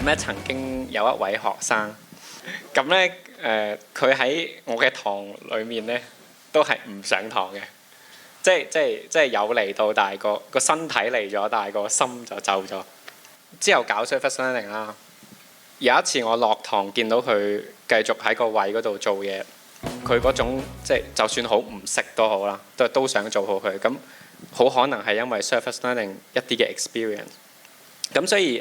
咧曾經有一位學生，咁咧佢喺我嘅堂裡面咧都係唔上堂嘅，即係有嚟到，但係個身體嚟咗，但係個心就走咗。之後搞 surface learning 啦，有一次我落堂見到佢繼續喺個位嗰度做嘢，佢嗰種就算好唔識都好啦，都想做好佢。咁好可能係因為 surface learning 一啲嘅 experience。咁所以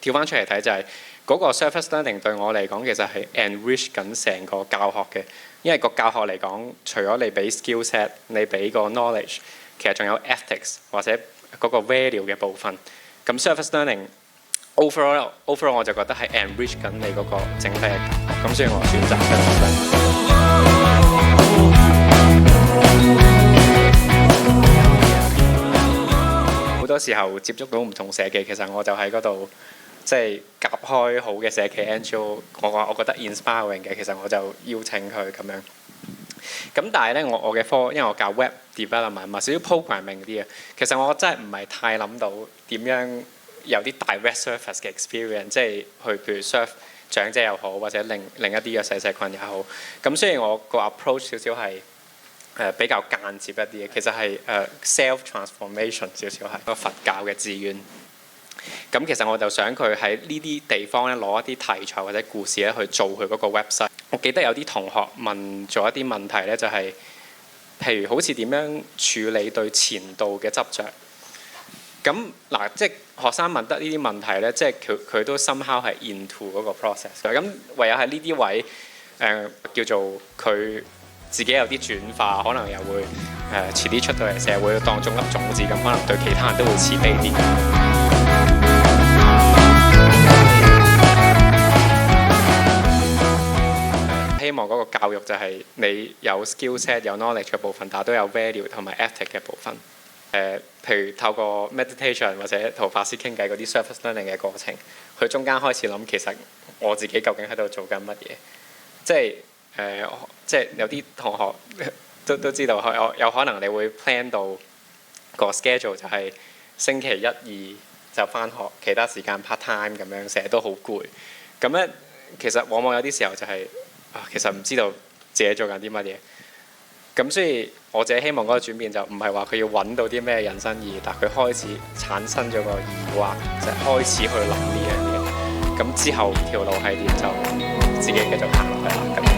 跳翻出嚟睇就係嗰個 surface learning 對我嚟講其實係 enrich 緊成個教學嘅，因為個教學嚟講，除咗你俾 skill set， 你俾個 knowledge， 其實仲有 ethics 或者嗰個 value 嘅部分。咁 surface learning overall 我就覺得係 enrich 緊你嗰個整體嘅教學。咁所以我選擇 surface learning。好多時候接觸到唔同社企，其實我就喺嗰度夾開好嘅社企 NGO， 我覺得 inspiring 嘅，其實我就邀請佢咁樣。咁但係咧，我嘅科因為我教 web development 嘛，少少 programming 啲嘅，其實我真係唔係太諗到點樣有啲 direct service 嘅 experience， 即係去譬如 serve 長者又好，或者另一啲嘅細群又好。咁雖然我個 approach 少少係比較間接一啲嘅，其實係self transformation 少少係個佛教嘅志願。咁其實我就想佢喺呢啲地方咧攞一啲題材或者故事咧去做佢嗰個 website。我記得有啲同學問咗一啲問題咧，就係譬如好似點樣處理對前度嘅執着。咁嗱，即係學生問得呢啲問題咧，即係佢都 somehow 係 into 嗰個 process。咁唯有喺呢啲位叫做佢自己有啲轉化，可能又會遲啲出到嚟社會當中粒種子，咁可能對其他人都會慈悲啲。希望嗰個教育就係你有 skill set 有 knowledge 嘅部分，但係都有 value 同埋 ethic 嘅部分。譬如透過 meditation 或者同法師傾偈嗰啲 surface learning 嘅過程，佢中間開始諗其實我自己究竟喺度做緊乜嘢？即係有啲同學都知道，有可能你會 plan 到個 schedule 就係星期一二就返學，其他時間 part time 咁樣，成日都好攰。咁咧其實往往有啲時候就係其實唔知道自己做緊啲乜嘢。咁所以我自己希望嗰個轉變就唔係話佢要揾到啲咩人生意義，但係佢開始產生咗個疑惑，就係開始去諗呢樣嘢。咁之後條路係點就自己繼續行落去啦。